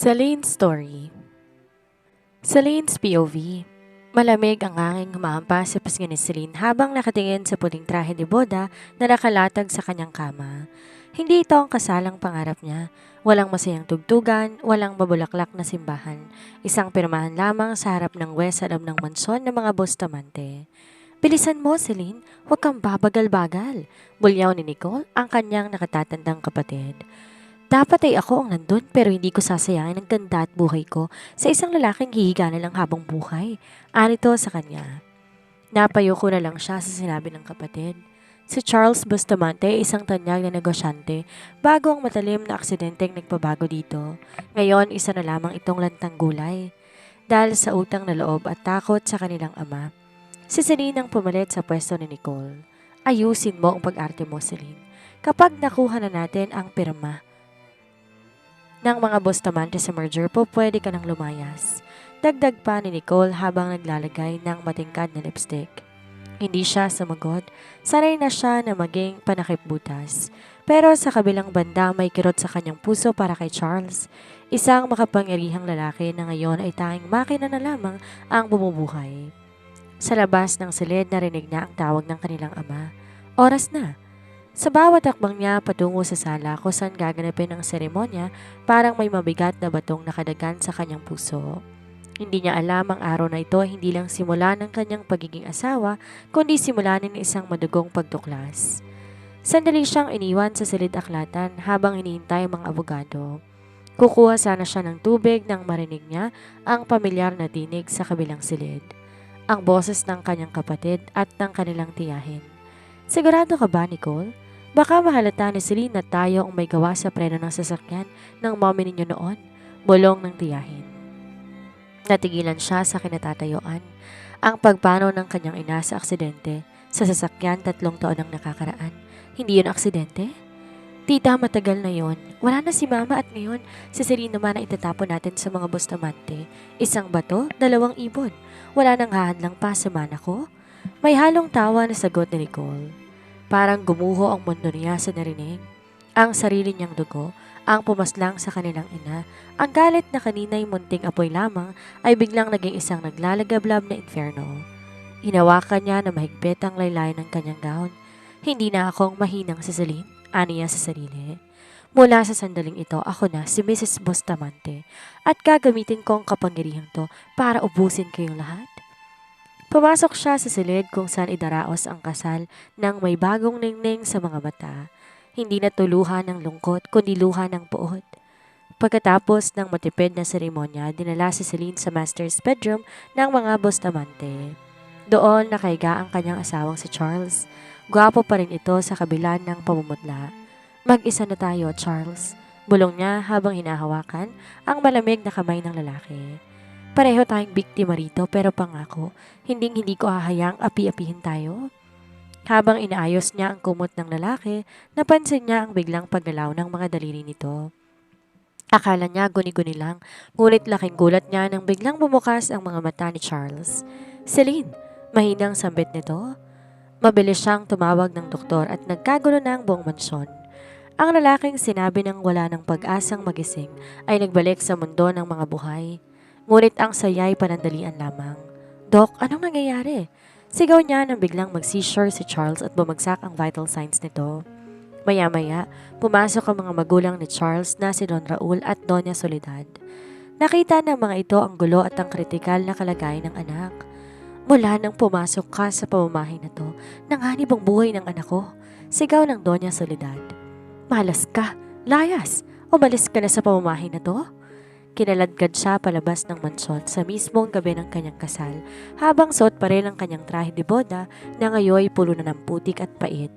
Celine's Story. Celine's POV. Malamig ang hangin humahampas sa pisngi ni Celine habang nakatingin sa puting trahe de boda na nakalatag sa kanyang kama. Hindi ito ang kasalang pangarap niya. Walang masayang tugtugan, walang mabulaklak na simbahan. Isang pirmahan lamang sa harap ng west sa loob ng mansyon ng mga Bustamante. Bilisan mo, Celine. Huwag kang babagal-bagal. Bulyaw ni Nicole, ang kanyang nakatatandang kapatid. Dapat ay ako ang nandun pero hindi ko sasayangin ang ganda at buhay ko sa isang lalaking hihiga na lang habang buhay. Anito sa kanya. Napayoko na lang siya sa sinabi ng kapatid. Si Charles Bustamante ay isang tanyag na negosyante bago ang matalim na aksidenteng nagpabago dito. Ngayon isa na lamang itong lantang gulay. Dahil sa utang na loob at takot sa kanilang ama, si Celine ang pumalit sa pwesto ni Nicole. Ayusin mo ang pag-arte mo, Celine. Kapag nakuha na natin ang pirma ng mga Bustamante sa merger po, pwede ka nang lumayas. Dagdag pa ni Nicole habang naglalagay ng matingkad na lipstick. Hindi siya sumagot. Sanay na siya na maging panakipbutas. Pero sa kabilang banda may kirot sa kanyang puso para kay Charles. Isang makapangyarihang lalaki na ngayon ay tanging makina na lamang ang bumubuhay. Sa labas ng silid narinig niya ang tawag ng kanilang ama. Oras na. Sa bawat akbang niya patungo sa sala kung saan gaganapin ang seremonya, parang may mabigat na batong nakadagan sa kanyang puso. Hindi niya alam ang araw na ito ay hindi lang simula ng kanyang pagiging asawa, kundi simula ng isang madugong pagtuklas. Sandali siyang iniwan sa silid aklatan habang hinihintay ang mga abogado. Kukuha sana siya ng tubig nang marinig niya ang pamilyar na dinig sa kabilang silid. Ang boses ng kanyang kapatid at ng kanilang tiyahin. Sigurado ka ba, Nicole? Baka mahalata ni Celine na tayo ang may gawa sa preno ng sasakyan ng mommy ninyo noon, bulong ng tiyahin. Natigilan siya sa kinatatayuan. Ang pagpanaw ng kanyang ina sa aksidente sa sasakyan 3 taon ang nakakaraan. Hindi yun aksidente? Tita, matagal na yon. Wala na si mama at ngayon si Celine naman ang itatapon natin sa mga Bustamante. Isang bato, 2 ibon. Wala nang hahadlang pa sa mana ko? May halong tawa na sagot ni Nicole. Parang gumuho ang mundo niya sa narinig. Ang sarili niyang dugo, ang pumaslang sa kanilang ina, ang galit na kanina'y munting apoy lamang ay biglang naging isang naglalagablab na inferno. Hinawakan niya na mahigpit ang laylayan ng kanyang gown. Hindi na akong mahinang si Celine, ani niya sa sarili. Mula sa sandaling ito, ako na si Mrs. Bustamante at gagamitin ko ang kapangyarihan to para ubusin kayong lahat. Pumasok siya sa silid kung saan idaraos ang kasal ng may bagong ningning sa mga mata. Hindi na tuluhan ng lungkot kundi luha ng puot. Pagkatapos ng matipid na seremonya, dinala si Celine sa master's bedroom ng mga Bustamante. Doon nakahiga ang kanyang asawang si Charles. Gwapo pa rin ito sa kabila ng pamumutla. Mag-isa na tayo, Charles. Bulong niya habang hinahawakan ang malamig na kamay ng lalaki. Pareho tayong biktima rito pero pangako, hindi ko hahayang api-apihin tayo. Habang inaayos niya ang kumot ng lalaki, napansin niya ang biglang paggalaw ng mga daliri nito. Akala niya guni-guni lang, ngunit laking gulat niya nang biglang bumukas ang mga mata ni Charles. Celine, mahinang sambit nito. Mabilis siyang tumawag ng doktor at nagkagulo na ang buong mansyon. Ang lalaking sinabi ng wala ng pag-asang magising ay nagbalik sa mundo ng mga buhay. Ngunit ang saya'y panandalian lamang. Dok, anong nangyayari? Sigaw niya nang biglang mag-seizure si Charles at bumagsak ang vital signs nito. Maya-maya, pumasok ang mga magulang ni Charles na si Don Raul at Doña Soledad. Nakita ng mga ito ang gulo at ang kritikal na kalagayan ng anak. Mula nang pumasok ka sa pamamahay na to, nanganib ang buhay ng anak ko. Sigaw ng Doña Soledad. Malas ka, layas, umalis ka na sa pamamahay na to? Kinaladkad siya palabas ng mansyon sa mismong gabi ng kanyang kasal habang suot pa rin ang kanyang trahe de boda na ngayon ay pulo na ng putik at pait.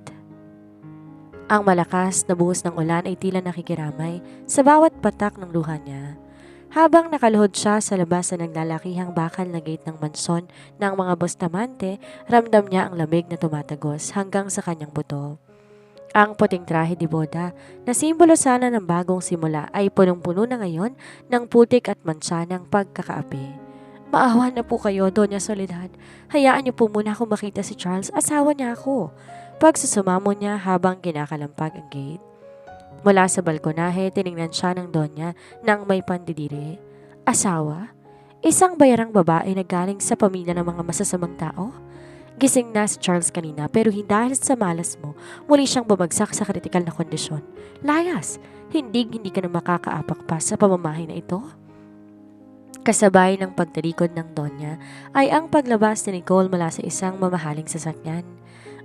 Ang malakas na buhos ng ulan ay tila nakikiramay sa bawat patak ng luha niya. Habang nakaluhod siya sa labas na naglalakihang bakal na gate ng mansyon ng mga Bustamante, ramdam niya ang lamig na tumatagos hanggang sa kanyang buto. Ang puting trahe de boda na simbolo sana ng bagong simula ay punong-puno na ngayon ng putik at mansa ng pagkakaapi. Maawa na po kayo, Doña Soledad. Hayaan niyo po muna akong makita si Charles, asawa niya ako. Pagsusumamo niya habang kinakalampag ang gate. Mula sa balkonahe, tiningnan siya ng Donya nang may pandidiri. Asawa? Isang bayarang babae na galing sa pamilya ng mga masasamang tao? Gising na si Charles kanina pero dahil sa malas mo, muli siyang bumagsak sa kritikal na kondisyon. Layas! Hindi ka na makakaapak pa sa pamamahay na ito. Kasabay ng pagtalikod ng Donya ay ang paglabas ni Nicole mula sa isang mamahaling sasakyan.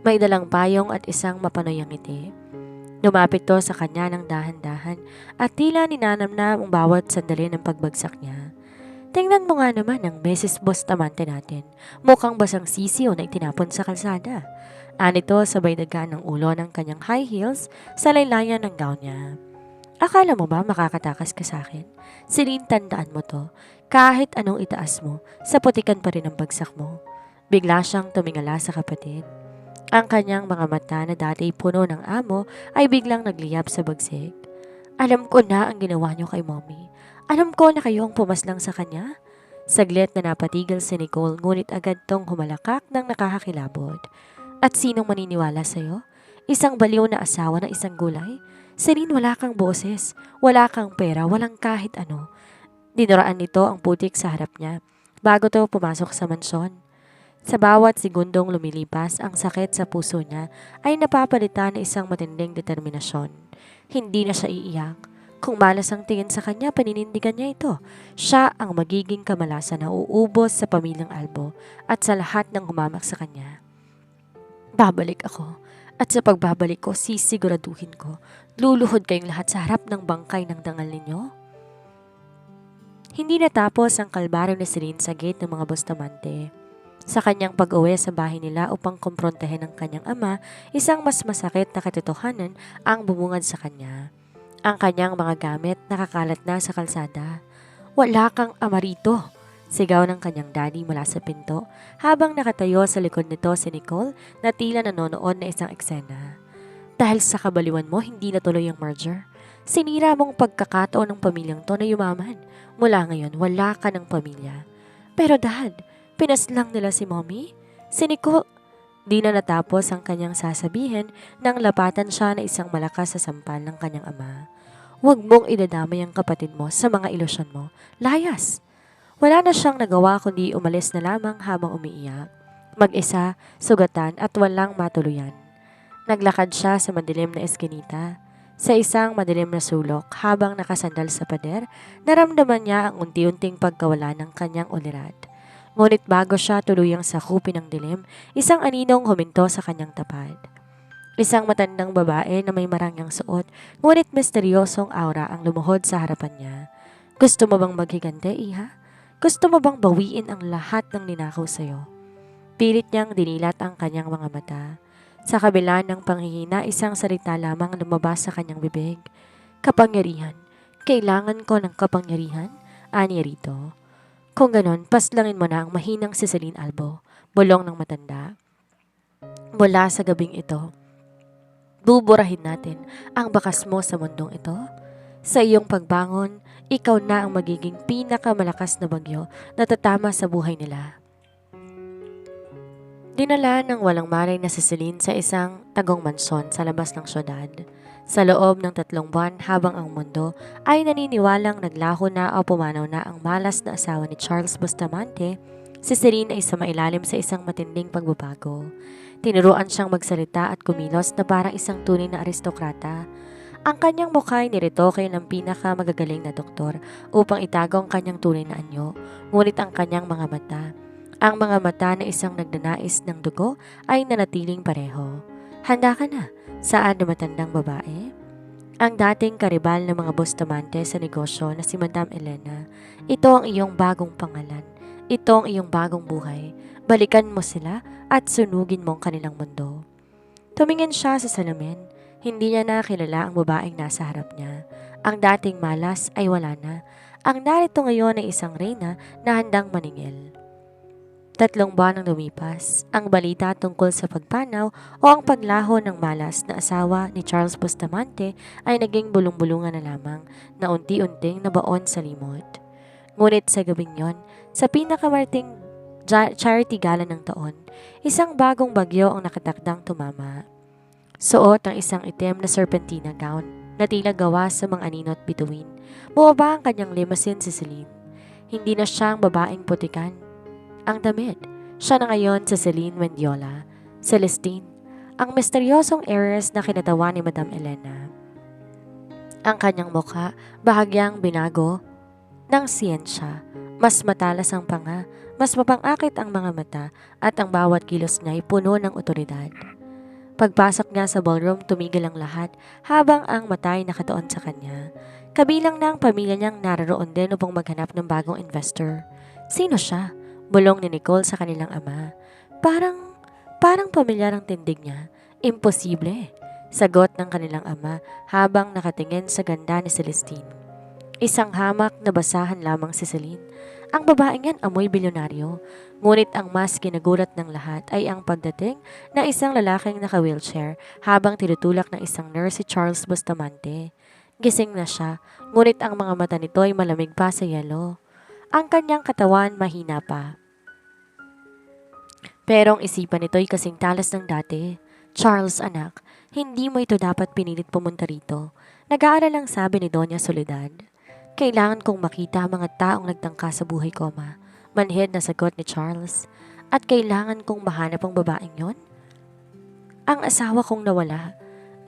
May dalang payong at isang mapanoy ang ngiti. Lumapit to sa kanya ng dahan-dahan at tila ninanamnam ang bawat sandali ng pagbagsak niya. Tingnan mo nga naman ang Mrs. Bustamante natin. Mukhang basang sisiyo na itinapon sa kalsada. Anito sabay dagaan ng ulo ng kanyang high heels sa laylayan ng gown niya. Akala mo ba makakatakas ka sa akin? Celine, tandaan mo to. Kahit anong itaas mo, sa putikan pa rin ang bagsak mo. Bigla siyang tumingala sa kapatid. Ang kanyang mga mata na dati puno ng amo ay biglang nagliyab sa bagsik. Alam ko na ang ginawa niyo kay mommy. Alam ko na kayo ang pumaslang sa kanya. Saglit na napatigil si Nicole ngunit agad tong humalakak ng nakakakilabot. At sinong maniniwala sa'yo? Isang baliw na asawa ng isang gulay? Celine, wala kang boses, wala kang pera, walang kahit ano. Dinuraan nito ang putik sa harap niya bago to pumasok sa mansyon. Sa bawat segundong lumilipas, ang sakit sa puso niya ay napapalitan ng isang matinding determinasyon. Hindi na siya iiyak. Kung malas ang tingin sa kanya, paninindigan niya ito. Siya ang magiging kamalasan na uubos sa pamilyang Albo at sa lahat ng humamak sa kanya. Babalik ako. At sa pagbabalik ko, sisiguraduhin ko, luluhod kayong lahat sa harap ng bangkay ng dangal ninyo. Hindi natapos ang kalbaryo ni Celine sa gate ng mga Bustamante. Sa kanyang pag-uwi sa bahay nila upang kumprontahin ang kanyang ama, isang mas masakit na katotohanan ang bumungad sa kanya. Ang kanyang mga gamit nakakalat na sa kalsada. Wala kang ama rito, sigaw ng kanyang daddy mula sa pinto habang nakatayo sa likod nito si Nicole na tila nanonood na isang eksena. Dahil sa kabaliwan mo, hindi natuloy ang merger. Sinira mong pagkakataon ng pamilyang to na yumaman. Mula ngayon, wala ka ng pamilya. Pero dad, pinaslang nila si mommy? Si Nicole? Di na natapos ang kanyang sasabihin nang lapatan siya na isang malakas sa sampal ng kanyang ama. Huwag mong idadamay ang kapatid mo sa mga ilusyon mo. Layas! Wala na siyang nagawa kundi umalis na lamang habang umiiyak. Mag-isa, sugatan at walang matuluyan. Naglakad siya sa madilim na eskinita. Sa isang madilim na sulok habang nakasandal sa pader, naramdaman niya ang unti-unting pagkawala ng kanyang ulirat. Ngunit bago siya tuluyang sakupin ng dilim, isang aninong huminto sa kanyang tapat. Isang matandang babae na may marangyang suot, ngunit misteryosong aura ang lumuhod sa harapan niya. Gusto mo bang maghigante, iha? Gusto mo bang bawiin ang lahat ng ninakaw sa'yo? Pilit niyang dinilat ang kanyang mga mata. Sa kabila ng panghihina, isang salita lamang lumabas sa kanyang bibig. Kapangyarihan. Kailangan ko ng kapangyarihan? Ani rito. Kung ganon, paslangin mo na ang mahinang si Celine Albo, bulong ng matanda. Mula sa gabing ito, buburahin natin ang bakas mo sa mundong ito. Sa iyong pagbangon, ikaw na ang magiging pinakamalakas na bagyo na tatama sa buhay nila. Dinala ng walang malay na si Celine sa isang tagong mansyon sa labas ng syudad. Sa loob ng 3 buwan habang ang mundo ay naniniwalang naglaho na o pumanaw na ang malas na asawa ni Charles Bustamante, si Celine ay sumailalim sa isang matinding pagbabago. Tinuruan siyang magsalita at kumilos na parang isang tunay na aristokrata. Ang kanyang mukha ay niretoke ng pinakamagagaling na doktor upang itago ang kanyang tunay na anyo, ngunit ang kanyang mga mata, ang mga mata na isang nagnanais ng dugo ay nanatiling pareho. Handa ka na? Saan na matandang babae? Ang dating karibal ng mga Bustamante sa negosyo na si Madam Elena. Ito ang iyong bagong pangalan. Ito ang iyong bagong buhay. Balikan mo sila at sunugin mo ang kanilang mundo. Tumingin siya sa salamin. Hindi niya nakilala ang babaeng nasa harap niya. Ang dating malas ay wala na. Ang narito ngayon ay isang reyna na handang maningil. 3 buwan ang lumipas, ang balita tungkol sa pagpanaw o ang paglaho ng malas na asawa ni Charles Bustamante ay naging bulong-bulungan na lamang na unti-unting nabaon sa limot. Ngunit sa gabing yon, sa pinakamarting charity gala ng taon, isang bagong bagyo ang nakatakdang tumama. Suot ang isang itim na serpentina gown na tila gawa sa mga anino at bituin. Bumaba ang kanyang limousine si Celine. Hindi na siyang babaeng putikan. Ang damit, siya na ngayon si Celine Mendiola. Celestine, ang misteryosong heiress na kinatawa ni Madam Elena. Ang kanyang mukha, bahagyang binago ng siyensya. Mas matalas ang panga, mas mapangakit ang mga mata at ang bawat kilos niya ay puno ng otoridad. Pagpasok niya sa ballroom, tumigil ang lahat habang ang mata ay nakatuon sa kanya. Kabilang na ang pamilya niyang naroon din upang maghanap ng bagong investor. Sino siya? Bulong ni Nicole sa kanilang ama. Parang pamilyar ang tindig niya. Imposible, sagot ng kanilang ama habang nakatingin sa ganda ni Celestine. Isang hamak na basahan lamang si Celine. Ang babaeng yan amoy bilyonaryo, ngunit ang mas kinagulat ng lahat ay ang pagdating na isang lalaking naka-wheelchair habang tinutulak ng isang nurse si Charles Bustamante. Gising na siya, ngunit ang mga mata nito ay malamig pa sa yelo. Ang kanyang katawan mahina pa. Pero ang isipan nito ay kasing talas ng dati. Charles, anak, hindi mo ito dapat pinilit pumunta rito. Nag-aaral lang, sabi ni Doña Soledad. Kailangan kong makita ang mga taong nagtangka sa buhay ko, ma. Manhid na sagot ni Charles. At kailangan kong mahanap ang babaeng yon? Ang asawa kong nawala.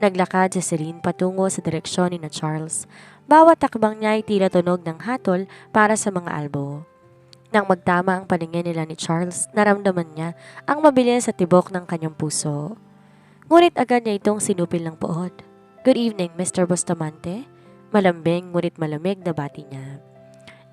Naglakad si Celine patungo sa direksyon ni na Charles. Bawat takbang niya ay tila tunog ng hatol para sa mga albo. Nang magtama ang paningin nila ni Charles, naramdaman niya ang mabilis sa tibok ng kanyang puso. Ngunit agad niya itong sinupil ng puot. Good evening, Mr. Bustamante. Malambing ngunit malamig na bati niya.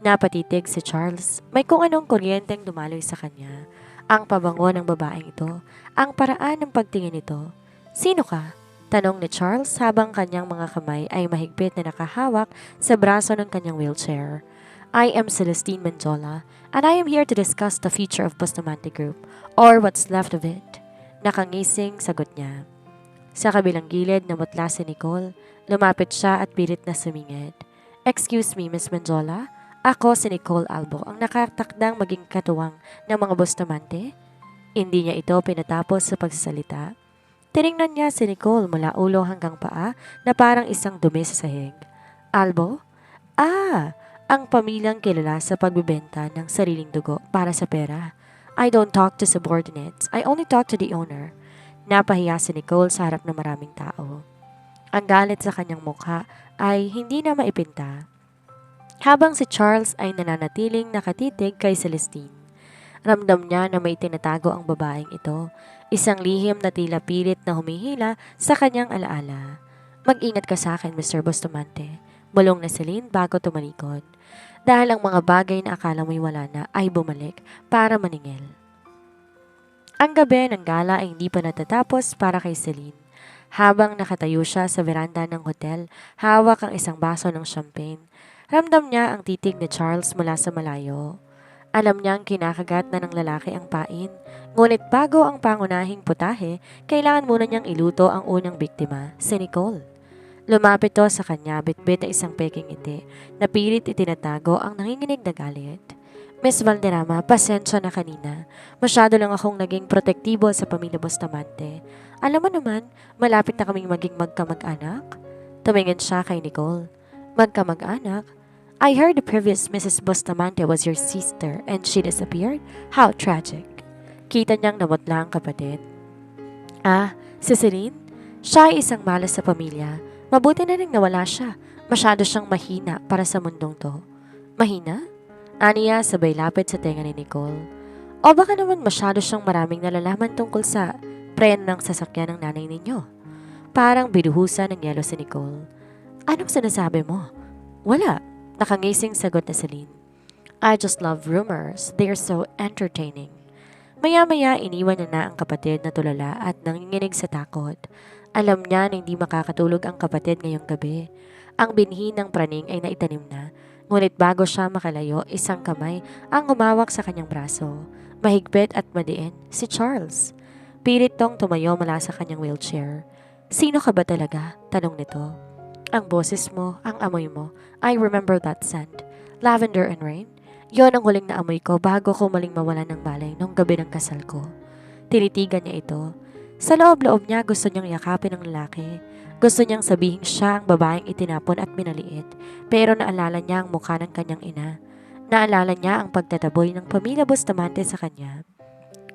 Napatitig si Charles. May kung anong kuryenteng dumaloy sa kanya. Ang pabango ng babaeng ito. Ang paraan ng pagtingin nito. Sino ka? Tanong ni Charles habang kanyang mga kamay ay mahigpit na nakahawak sa braso ng kanyang wheelchair. I am Celestine Mendiola and I am here to discuss the future of Bustamante Group or what's left of it. Nakangising sagot niya. Sa kabilang gilid namutla si Nicole. Lumapit siya at pilit na sumingid. Excuse me, Miss Mendiola. Ako si Nicole Albo, ang nakatakdang maging katuwang ng mga Bustamante. Hindi niya ito pinatapos sa pagsasalita. Tiningnan niya si Nicole mula ulo hanggang paa na parang isang dumi sa sahig. Albo? Ang pamilyang kilala sa pagbibenta ng sariling dugo para sa pera. I don't talk to subordinates. I only talk to the owner. Napahiya si Nicole sa harap ng maraming tao. Ang galit sa kanyang mukha ay hindi na maipinta. Habang si Charles ay nananatiling nakatitig kay Celestine. Ramdam niya na may tinatago ang babaeng ito, isang lihim na tila pilit na humihila sa kanyang alaala. Mag-ingat ka sa akin, Mr. Bustamante, bulong na Celine bago tumalikod. Dahil ang mga bagay na akala mo'y wala na ay bumalik para maningil. Ang gabi ng gala ay hindi pa natatapos para kay Celine. Habang nakatayo siya sa veranda ng hotel, hawak ang isang baso ng champagne. Ramdam niya ang titig ni Charles mula sa malayo. Alam niyang kinakagat na ng lalaki ang pain, ngunit bago ang pangunahing putahe, kailangan muna niyang iluto ang unang biktima, si Nicole. Lumapit to sa kanya bitbit na isang peking ngiti, na pilit itinatago ang nanginginig na galit. Miss Valderrama, pasensya na kanina. Masyado lang akong naging protektibo sa pamilya Bustamante. Alam mo naman, malapit na kaming maging magkamag-anak. Tumingin siya kay Nicole. Magkamag-anak? I heard the previous Mrs. Bustamante was your sister and she disappeared? How tragic. Kita niyang namutla ang kapatid. Si Celine? Siya ay isang malas sa pamilya. Mabuti na rin nawala siya. Masyado siyang mahina para sa mundong to. Mahina? Aniya sabay lapit sa tenga ni Nicole. O baka naman masyado siyang maraming nalalaman tungkol sa preno ng sasakyan ng nanay ninyo. Parang binuhusan ng yelo si Nicole. Anong sinasabi mo? Wala. Nakangising sagot na Celine. I just love rumors. They are so entertaining. Maya-maya iniwan niya na ang kapatid na tulala at nanginginig sa takot. Alam niya na hindi makakatulog ang kapatid ngayong gabi. Ang binhi ng praning ay naitanim na. Ngunit bago siya makalayo, isang kamay ang humawak sa kanyang braso. Mahigpit at madiin, si Charles. Pilit tong tumayo mula sa kanyang wheelchair. Sino ka ba talaga? Tanong nito. Ang boses mo, ang amoy mo. I remember that scent. Lavender and rain. Yon ang huling na amoy ko bago ko maling mawala ng balay nung gabi ng kasal ko. Tinitigan niya ito. Sa loob-loob niya gusto niyang yakapin ang lalaki. Gusto niyang sabihin siya ang babaeng itinapon at minaliit, pero naalala niya ang mukha ng kanyang ina. Naalala niya ang pagtataboy ng pamilya Bustamante sa kanya.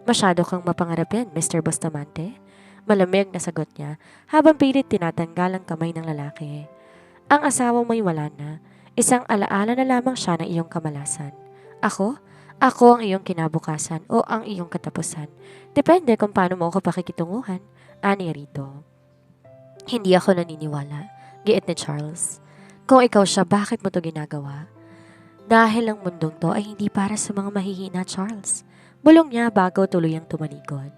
Masyado kang mapangarapin, Mr. Bustamante. Malamig na sagot niya habang pilit tinatanggal ang kamay ng lalaki. Ang asawa mo'y wala na. Isang alaala na lamang siya ng iyong kamalasan. Ako? Ako ang iyong kinabukasan o ang iyong katapusan. Depende kung paano mo ako pakikitunguhan. Ani rito. Hindi ako naniniwala. Giit ni Charles. Kung ikaw siya, bakit mo to ginagawa? Dahil ang mundong to ay hindi para sa mga mahihina, Charles. Bulong niya bago tuluyang tumalikod.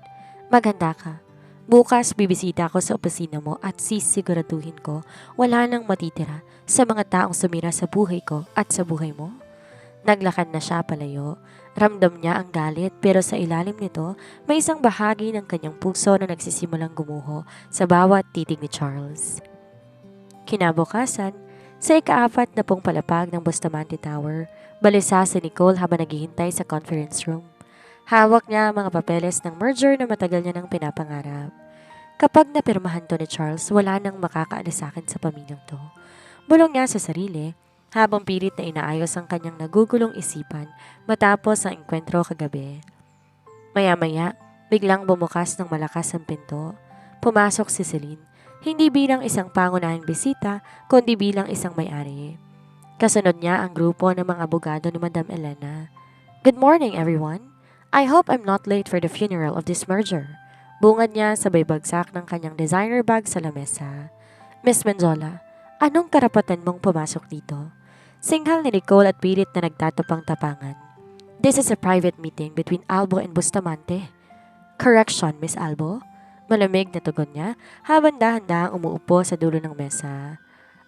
Maganda ka. Bukas bibisita ako sa opisina mo at sisiguraduhin ko wala nang matitira sa mga taong sumira sa buhay ko at sa buhay mo. Naglakad na siya palayo. Ramdam niya ang galit pero sa ilalim nito may isang bahagi ng kanyang puso na nagsisimulang gumuho sa bawat titig ni Charles. Kinabukasan, sa ika-4 na pong palapag ng Bustamante Tower, balisa si Nicole habang naghihintay sa conference room. Hawak niya ang mga papeles ng merger na matagal niya nang pinapangarap. Kapag napirmahan to ni Charles, wala nang makakaalis sa akin sa pamilyang to. Bulong niya sa sarili, habang pilit na inaayos ang kanyang nagugulong isipan matapos ang engkwentro kagabi. Maya-maya, biglang bumukas ng malakas ang pinto. Pumasok si Celine, hindi bilang isang pangunahing bisita, kundi bilang isang may-ari. Kasunod niya ang grupo ng mga abogado ni Madam Elena. Good morning, everyone. I hope I'm not late for the funeral of this merger. Bungad niya sabay bagsak ng kanyang designer bag sa lamesa. Miss Menzola, anong karapatan mong pumasok dito? Singhal ni Nicole at pilit na nagtatapang-tapangan. This is a private meeting between Albo and Bustamante. Correction, Miss Albo. Malamig na tugon niya habang dahan-dahang umuupo sa dulo ng mesa.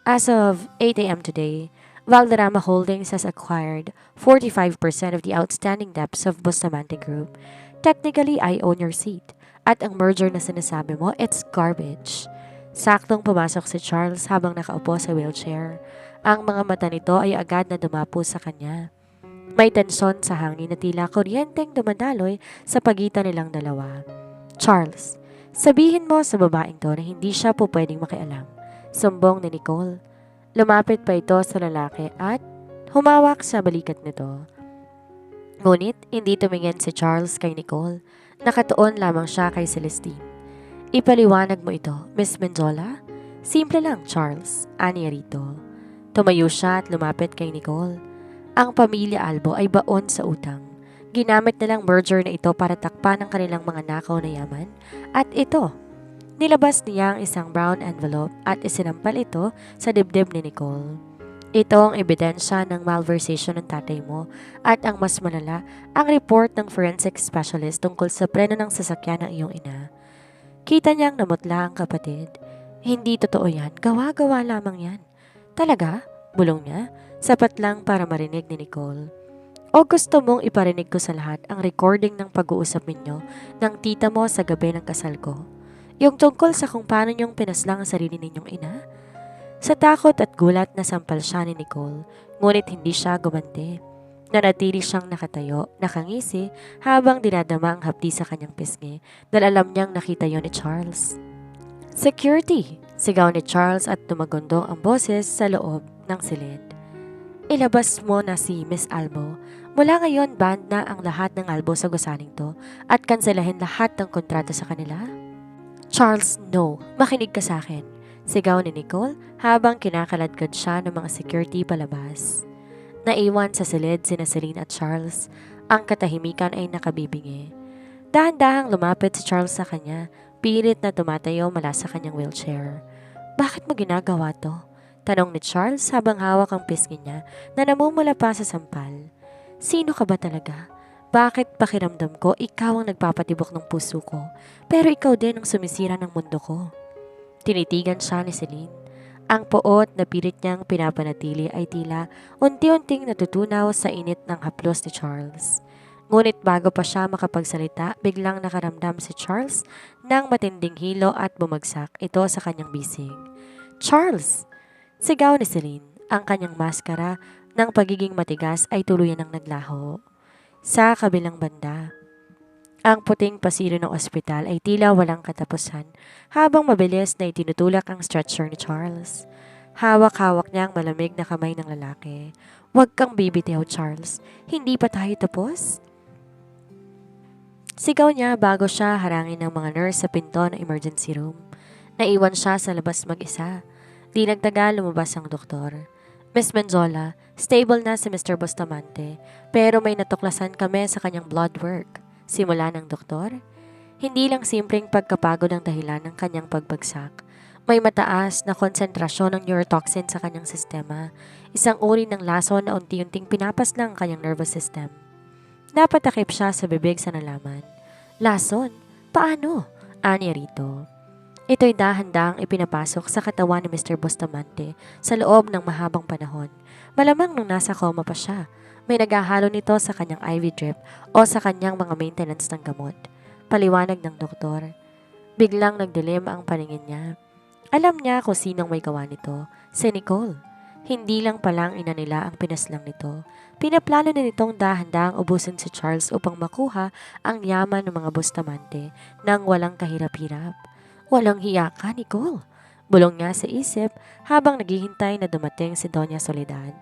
As of 8 a.m. today, Valderrama Holdings has acquired 45% of the outstanding debts of Bustamante Group. Technically, I own your seat. At ang merger na sinasabi mo, it's garbage. Saktong pumasok si Charles habang nakaupo sa wheelchair. Ang mga mata nito ay agad na dumapo sa kanya. May tensyon sa hangin na tila kuryenteng dumadaloy sa pagitan nilang dalawa. Charles, sabihin mo sa babaeng to na hindi siya po pwedeng makialam. Sumbong ni Nicole. Lumapit pa ito sa lalaki at humawak sa balikat nito. Ngunit hindi tumingin si Charles kay Nicole. Nakatuon lamang siya kay Celestine. Ipaliwanag mo ito, Miss Menzola? Simple lang, Charles. Aniya rito. Tumayo siya at lumapit kay Nicole. Ang pamilya Albo ay baon sa utang. Ginamit nilang merger na ito para takpan ang kanilang mga nakaw na yaman. At ito, nilabas niya ang isang brown envelope at isinampal ito sa dibdib ni Nicole. Ito ang ebidensya ng malversation ng tatay mo at ang mas malala, ang report ng forensic specialist tungkol sa preno ng sasakyan ng iyong ina. Kita niyang namutla ang kapatid. Hindi totoo yan, gawa-gawa lamang yan. Talaga? Bulong niya, sapat lang para marinig ni Nicole. O gusto mong iparinig ko sa lahat ang recording ng pag-uusap ninyo ng tita mo sa gabi ng kasal ko? Yung tungkol sa kung paano niyong pinaslang ang sarili ninyong ina? Sa takot at gulat na sampal siya ni Nicole, ngunit hindi siya gumanti. Nanatili siyang nakatayo, nakangisi, habang dinadama ang hapdi sa kanyang pisngi dahil alam niyang nakita yon ni Charles. Security! Sigaw ni Charles at tumagundong ang boses sa loob ng silid. Ilabas mo na si Miss Albo. Mula ngayon, banned na ang lahat ng Albo sa gusaling to at kanselahin lahat ng kontrata sa kanila. Charles, no. Makinig ka sa akin. Sigaw ni Nicole habang kinakaladkad siya ng mga security palabas. Naiwan sa silid sina Celine at Charles. Ang katahimikan ay nakabibingi. Dahan-dahang lumapit si Charles sa kanya, pilit na tumatayo mula sa kanyang wheelchair. Bakit mo ginagawa to? Tanong ni Charles habang hawak ang pisngi niya na namumula pa sa sampal. Sino ka ba talaga? Bakit pakiramdam ko ikaw ang nagpapatibok ng puso ko, pero ikaw din ang sumisira ng mundo ko? Tinitigan siya ni Celine. Ang poot na pilit niyang pinapanatili ay tila unti-unting natutunaw sa init ng haplos ni Charles. Ngunit bago pa siya makapagsalita, biglang nakaramdam si Charles ng matinding hilo at bumagsak ito sa kanyang bisig. Charles! Sigaw ni Celine. Ang kanyang maskara ng pagiging matigas ay tuluyan ng naglaho. Sa kabilang banda, Ang puting pasilyo ng ospital ay tila walang katapusan habang mabilis na itinutulak ang stretcher ni Charles. Hawak-hawak niya ang malamig na kamay ng lalaki. Huwag kang bibitiw, Charles. Hindi pa tayo tapos? Sigaw niya bago siya harangin ng mga nurse sa pinto ng emergency room. Naiwan siya sa labas mag-isa. Di nagtagal lumabas ang doktor. Miss Menzola, stable na si Mr. Bustamante, pero may natuklasan kami sa kanyang blood work. Simula ng doktor. Hindi lang simpleng pagkapagod ang dahilan ng kanyang pagbagsak. May mataas na konsentrasyon ng neurotoxin sa kanyang sistema, isang uri ng lason na unti-unting pinapaslang ang kanyang nervous system. Napatakip siya sa bibig sa nalaman. Lason? Paano? Anya rito. Ito'y dahan-dahang ipinapasok sa katawan ni Mr. Bustamante sa loob ng mahabang panahon. Malamang nung nasa coma pa siya, may naghahalo nito sa kanyang IV drip o sa kanyang mga maintenance ng gamot. Paliwanag ng doktor. Biglang nagdilim ang paningin niya. Alam niya kung sinong may gawa nito, si Nicole. Hindi lang palang ina nila ang pinaslang nito. Pinaplano na nitong dahan-dahang ubusin si Charles upang makuha ang yaman ng mga Bustamante nang walang kahirap-hirap. Walang hiya ka, Nicole. Bulong niya sa isip habang naghihintay na dumating si Doña Soledad.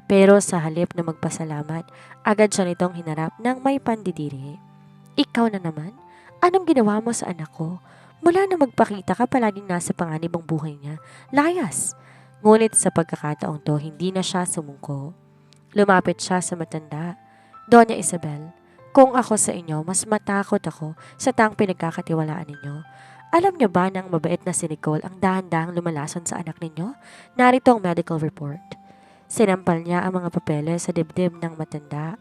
Pero sa halip na magpasalamat, agad siya nitong hinarap ng may pandidiri. Ikaw na naman? Anong ginawa mo sa anak ko? Mula na magpakita ka palaging nasa panganib ang buhay niya. Layas! Ngunit sa pagkakataong to, hindi na siya sumungko. Lumapit siya sa matanda. Doña Isabel, kung ako sa inyo, mas matakot ako sa taong pinagkakatiwalaan ninyo. Alam niyo ba nang mabait na si Nicole ang dahan-dahang lumalason sa anak ninyo? Narito ang medical report. Sinampal niya ang mga papeles sa dibdib ng matanda.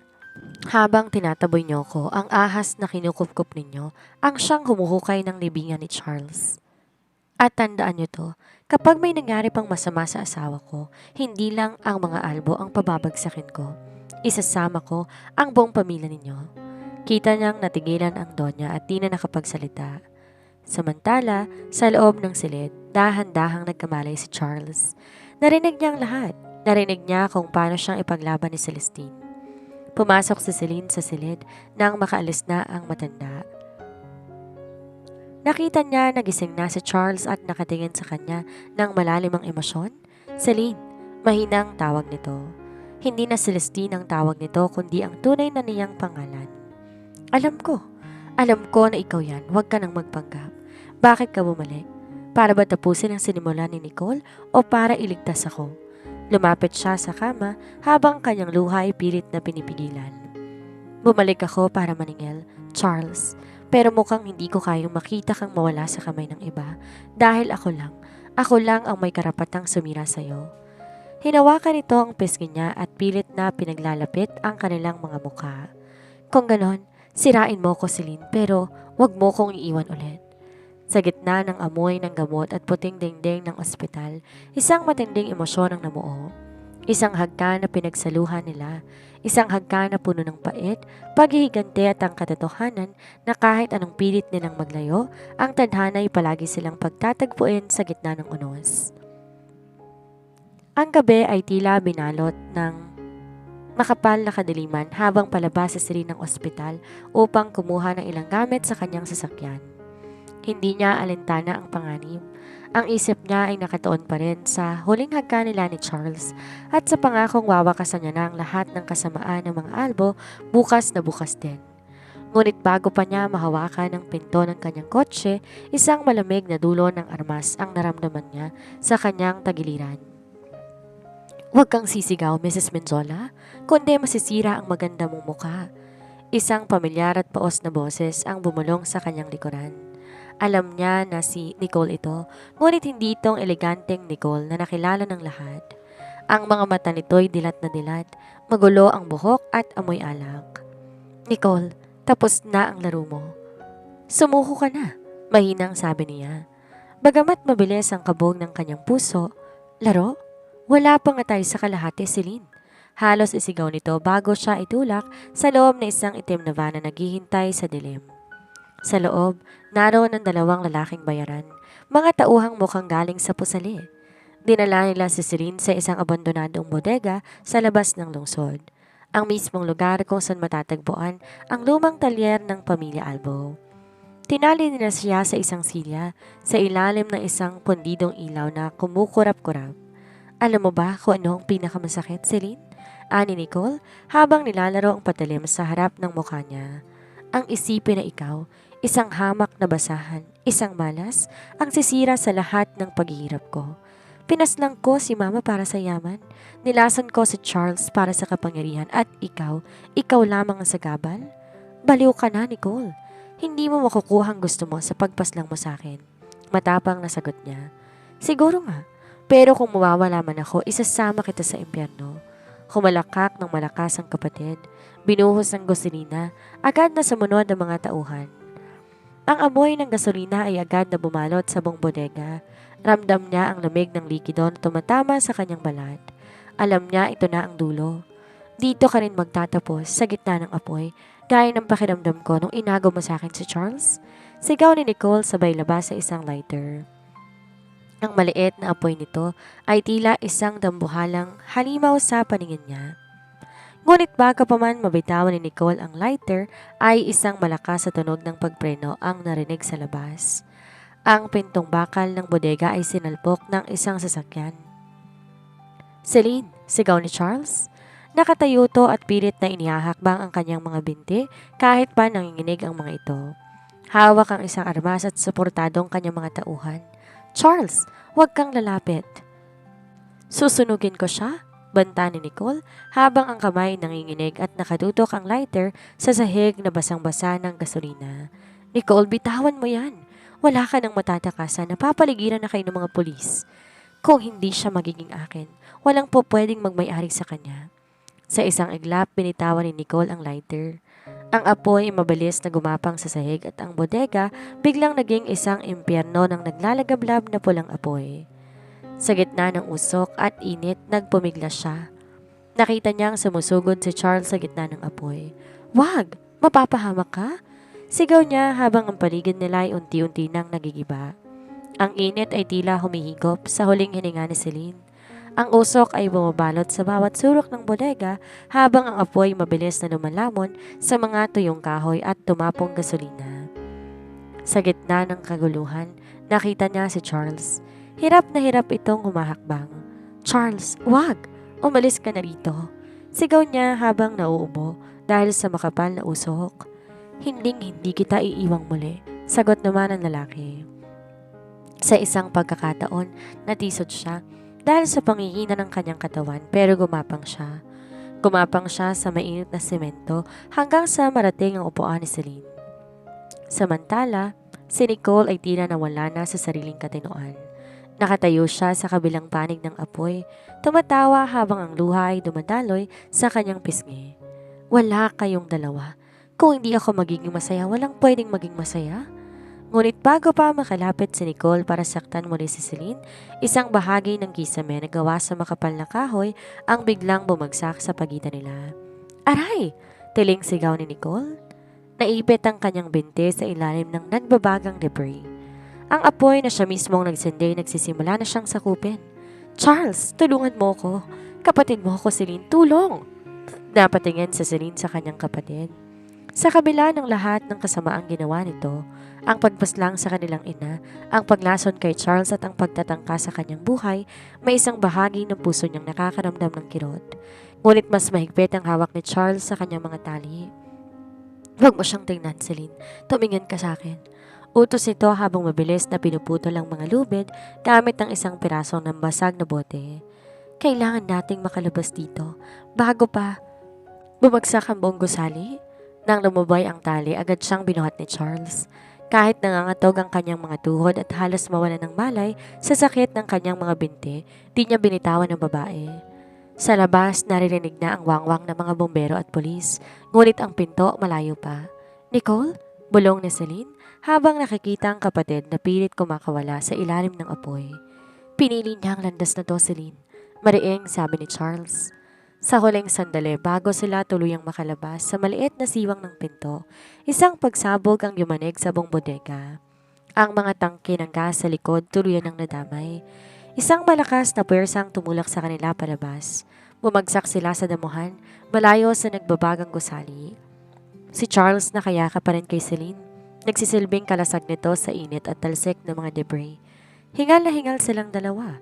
Habang tinataboy niyo ko, ang ahas na kinukupkup ninyo, ang siyang humuhukay ng libingan ni Charles. At tandaan niyo to, kapag may nangyari pang masama sa asawa ko, hindi lang ang mga albo ang pababagsakin ko. Isasama ko ang buong pamilya ninyo. Kita niyang natigilan ang donya at di na nakapagsalita. Samantala, sa loob ng silid, dahan-dahang nagkamalay si Charles. Narinig niya ang lahat. Narinig niya kung paano siyang ipaglaban ni Celestine. Pumasok si Celine sa silid nang makaalis na ang matanda. Nakita niya nagising na si Charles at nakatingin sa kanya ng malalim ang emosyon. Celine, mahinang tawag nito. Hindi na Celestine ang tawag nito kundi ang tunay na niyang pangalan. Alam ko na ikaw yan, huwag ka nang magpanggap. Bakit ka bumalik? Para ba tapusin ang sinimulan ni Nicole o para iligtas ako? Lumapit siya sa kama habang kanyang luha ay pilit na pinipigilan. Bumalik ako para maningil, Charles, pero mukhang hindi ko kayang makita kang mawala sa kamay ng iba dahil ako lang ang may karapatang sumira sa'yo. Hinawakan nito ang pisngi niya at pilit na pinaglalapit ang kanilang mga mukha. Kung ganon, sirain mo ko, Celine, pero wag mo kong iiwan ulit. Sa gitna ng amoy ng gamot at puting dingding ng ospital, isang matinding emosyon ang namuo. Isang hagkan na pinagsaluhan nila, isang hagkan na puno ng pait, paghihigante at ang katotohanan na kahit anong pilit nilang maglayo, ang tadhana ay palagi silang pagtatagpuin sa gitna ng unos. Ang gabi ay tila binalot ng makapal na kadiliman habang palabas si Celine ng ospital upang kumuha ng ilang gamit sa kanyang sasakyan. Hindi niya alintana ang panganib. Ang isip niya ay nakatuon pa rin sa huling hagkan nila ni Charles at sa pangakong wawakasan niya na ang lahat ng kasamaan ng mga albo bukas na bukas din. Ngunit bago pa niya mahawakan ang pinto ng kanyang kotse, isang malamig na dulo ng armas ang naramdaman niya sa kanyang tagiliran. Huwag kang sisigaw, Mrs. Menzola, kundi masisira ang maganda mong mukha. Isang pamilyar at paos na boses ang bumulong sa kanyang likuran. Alam niya na si Nicole ito, ngunit hindi itong eleganteng Nicole na nakilala ng lahat. Ang mga mata nito'y dilat na dilat, magulo ang buhok at amoy alak. Nicole, tapos na ang laro mo. Sumuko ka na, mahinang sabi niya. Bagamat mabilis ang kabog ng kanyang puso, laro? Wala pa nga tayo sa kalahati, Celine. Halos isigaw nito bago siya itulak sa loob na isang itim na van na naghihintay sa dilim. Sa loob, naroon ang dalawang lalaking bayaran, mga tauhang mukhang galing sa pusali. Dinala nila si Celine sa isang abandonadong bodega sa labas ng lungsod. ang mismong lugar kung saan matatagpuan ang lumang talyer ng pamilya Albo. Tinali nila siya sa isang silya sa ilalim ng isang pundidong ilaw na kumukurap-kurap. Alam mo ba kung ano ang pinakamasakit, Celine? Ani Nicole habang nilalaro ang patalim sa harap ng mukha niya. Ang isipin na ikaw, isang hamak na basahan, isang malas, ang sisira sa lahat ng paghihirap ko. Pinaslang ko si Mama para sa yaman. Nilasan ko si Charles para sa kapangyarihan at ikaw lamang ang sagabal? Baliw ka na, Nicole. Hindi mo makukuha ang gusto mo sa pagpaslang mo sa akin. Matapang na sagot niya. Siguro nga, pero kung mawawala man ako, isasama kita sa impyerno. Kumalakak ng malakas ang kapatid. Binuhos ng gasolina, agad na sumunod ang mga tauhan. Ang amoy ng gasolina ay agad na bumalot sa buong bodega. Ramdam niya ang lamig ng likido na tumatama sa kanyang balat. Alam niya ito na ang dulo. Dito ka rin magtatapos sa gitna ng apoy, gaya ng pakiramdam ko nung inago mo sa akin si Charles. Sigaw ni Nicole sabay labas sa isang lighter. Ang maliit na apoy nito ay tila isang dambuhalang halimaw sa paningin niya. Ngunit bago pa man mabitawan ni Nicole ang lighter, ay isang malakas sa tunog ng pagpreno ang narinig sa labas. Ang pintong bakal ng bodega ay sinalpok ng isang sasakyan. Celine, sigaw ni Charles. Nakatayo to at pilit na inihahakbang ang kanyang mga binti kahit pa nanginginig ang mga ito. Hawak ang isang armas at suportadong kanyang mga tauhan. Charles, huwag kang lalapit. Susunugin ko siya, banta ni Nicole habang ang kamay nanginginig at nakatutok ang lighter sa sahig na basang-basa ng gasolina. Nicole, bitawan mo yan. Wala ka nang matatakasan, napapaligiran na kayo ng mga pulis. Kung hindi siya magiging akin, walang po pwedeng magmay-ari sa kanya. Sa isang iglap, binitawan ni Nicole ang lighter. Ang apoy mabilis na gumapang sa sahig at ang bodega biglang naging isang impyerno ng naglalagablab na pulang apoy. Sa gitna ng usok at init, nagpumiglas siya. Nakita niyang sumusugod si Charles sa gitna ng apoy. Wag! Mapapahamak ka? Sigaw niya habang ang paligid nila ay unti-unti nang nagigiba. Ang init ay tila humihigop sa huling hininga ni Celine. Ang usok ay bumabalot sa bawat sulok ng bodega habang ang apoy mabilis na lumalamon sa mga tuyong kahoy at tumapong gasolina. Sa gitna ng kaguluhan, nakita niya si Charles. Hirap na hirap itong humahakbang. Charles, wag! Umalis ka na rito. Sigaw niya habang nauubo dahil sa makapal na usok. Hindi kita iiwang muli, sagot naman ng lalaki. Sa isang pagkakataon, natisod siya dahil sa panghihina ng kanyang katawan pero gumapang siya. Gumapang siya sa mainit na semento hanggang sa marating ang upuan ni Celine. Samantala, si Nicole ay tila nawala na sa sariling katinoan. Nakatayo siya sa kabilang panig ng apoy, tumatawa habang ang luha ay dumadaloy sa kanyang pisngi. Wala kayong dalawa. Kung hindi ako magiging masaya, walang pwedeng maging masaya. Ngunit bago pa makalapit si Nicole para saktan muli si Celine, isang bahagi ng kisame na gawa sa makapal na kahoy ang biglang bumagsak sa pagitan nila. Aray! Tiling sigaw ni Nicole. Naipit ang kanyang binti sa ilalim ng nagbabagang debris. Ang apoy na siya mismong nagsindi nagsisimula na siyang sakupin. Charles, tulungan mo ko. Kapatid mo ako, Celine, tulong! Napatingin sa Celine sa kanyang kapatid. Sa kabila ng lahat ng kasamaang ginawa nito, ang pagpaslang sa kanilang ina, ang paglason kay Charles at ang pagtatangka sa kanyang buhay, may isang bahagi ng puso niyang nakakaramdam ng kirot. Ngunit mas mahigpit ang hawak ni Charles sa kanyang mga tali. Huwag mo siyang tingnan, Celine. Tumingin ka sa akin. Utos ito habang mabilis na pinuputol ang mga lubid gamit ng isang pirasong ng basag na bote. Kailangan nating makalabas dito bago pa bumagsak ang buong gusali. Nang lumubay ang tali, agad siyang binuhat ni Charles. Kahit nangangatog ang kanyang mga tuhod at halos mawala ng malay sa sakit ng kanyang mga binti, di niya binitawan ng babae. Sa labas, naririnig na ang wangwang ng mga bombero at pulis, ngunit ang pinto malayo pa. Nicole? Bulong ni Celine habang nakikita ang kapatid na pilit kumakawala sa ilalim ng apoy. Pinili niya ang landas na to, Celine. Mariing sabi ni Charles. Sa huling sandali bago sila tuluyang makalabas sa maliit na siwang ng pinto, isang pagsabog ang yumanig sa buong bodega. Ang mga tangke ng gas sa likod tuluyan ng nadamay. Isang malakas na puwersang tumulak sa kanila palabas. Bumagsak sila sa damuhan, malayo sa nagbabagang gusali. Si Charles nakayakap pa rin kay Celine. Nagsisilbing kalasag nito sa init at talsik ng mga debris. Hingal na hingal silang dalawa.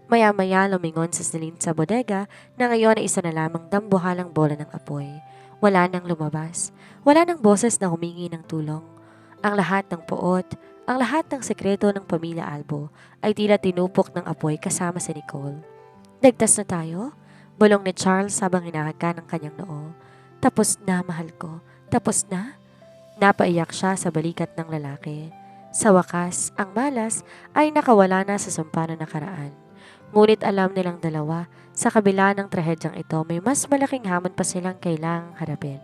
Maya-maya lumingon si Celine sa bodega na ngayon ay isa na lamang dambuhalang bola ng apoy. Wala nang lumabas. Wala nang boses na humingi ng tulong. Ang lahat ng puot, ang lahat ng sekreto ng pamilya Albo ay tila tinupok ng apoy kasama si Nicole. Ligtas na tayo? Bulong ni Charles habang hinahagkan ng kanyang noo. Tapos na, mahal ko. Tapos na? Napaiyak siya sa balikat ng lalaki. Sa wakas, ang malas ay nakawala na sa sumpa na nakaraan. Ngunit alam nilang dalawa, sa kabila ng trahedyang ito may mas malaking hamon pa silang kailangang harapin.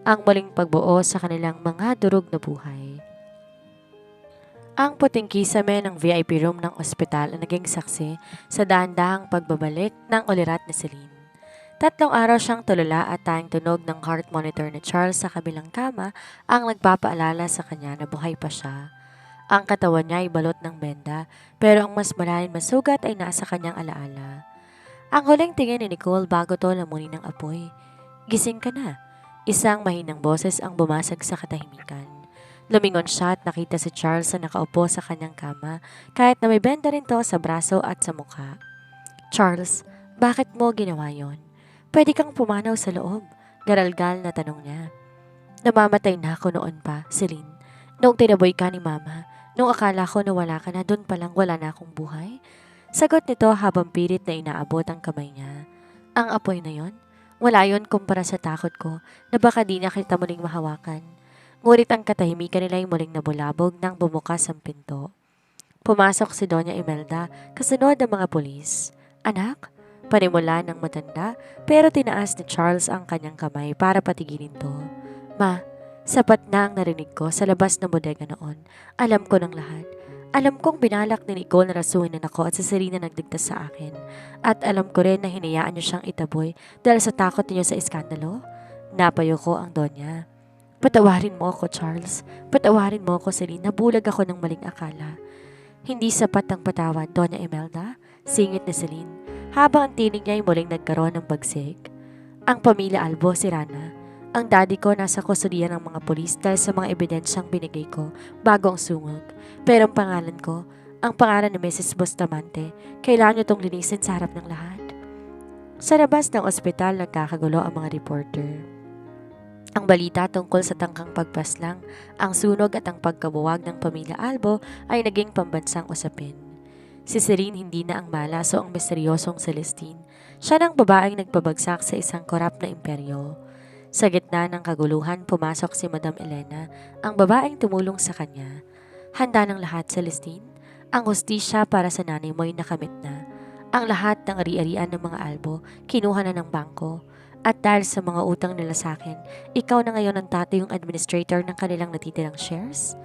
Ang muling pagbuo sa kanilang mga durog na buhay. Ang puting kisame ng VIP room ng ospital ang naging saksi sa dahan-dahang pagbabalik ng ulirat ni Celine. 3 araw siyang tulala at tayong tunog ng heart monitor ni Charles sa kabilang kama ang nagpapaalala sa kanya na buhay pa siya. Ang katawan niya ay balot ng benda pero ang mas malalim na sugat ay nasa kanyang alaala. Ang huling tingin ni Nicole bago to lamunin ng apoy. Gising ka na. Isang mahinang boses ang bumasag sa katahimikan. Lumingon siya at nakita si Charles na nakaupo sa kanyang kama kahit na may benda rin to sa braso at sa mukha. Charles, bakit mo ginawa yon? Pwede kang pumanaw sa loob. Garalgal na tanong niya. Namamatay na ako noon pa, Celine. Noong tinaboy ka ni Mama, noong akala ko na wala ka na, doon palang wala na akong buhay. Sagot nito habang pilit na inaabot ang kamay niya. Ang apoy na yon? Wala yon kumpara sa takot ko na baka di na kita muling mahawakan. Ngunit ang katahimikan nila ay muling nabulabog nang bumukas ang pinto. Pumasok si Doña Imelda kasunod ng mga pulis. Anak? Panimula ng matanda pero tinaas ni Charles ang kanyang kamay para patigilin to. Ma, sapat na ang narinig ko sa labas ng bodega noon. Alam ko ng lahat. Alam kong binalak ni Nicole na rasuhin ako at si Serena nagdigtas sa akin. At alam ko rin na hinayaan niyo siyang itaboy dahil sa takot niyo sa iskandalo. Napayo ko ang Donya. Patawarin mo ako, Charles. Patawarin mo ako, Serena. Nabulag ako ng maling akala. Hindi sapat ang patawad, Doña Imelda. Singit ni Celine. Habang ang tinig niya ay muling nagkaroon ng bagsik. Ang pamilya Albo, si Rana. Ang daddy ko nasa kustudiya ng mga pulis dahil sa mga ebidensyang binigay ko bago ang sungog. Pero ang pangalan ko, ang pangalan ni Mrs. Bustamante, kailangan niyo itong linisin sa harap ng lahat. Sa labas ng ospital, nagkakagulo ang mga reporter. Ang balita tungkol sa tangkang pagpaslang, ang sunog at ang pagkabuwag ng pamilya Albo ay naging pambansang usapin. Si Serene hindi na ang malas o ang misteryosong Celestine. Siya ng babaeng nagpabagsak sa isang korap na imperyo. Sa gitna ng kaguluhan, pumasok si Madam Elena, ang babaeng tumulong sa kanya. Handa ng lahat, Celestine. Ang hustisya para sa nanay mo ay nakamit na. Ang lahat ng ari-arian ng mga Albo, kinuha na ng bangko. At dahil sa mga utang nila sa akin, ikaw na ngayon ang tatayong administrator ng kanilang natitirang shares?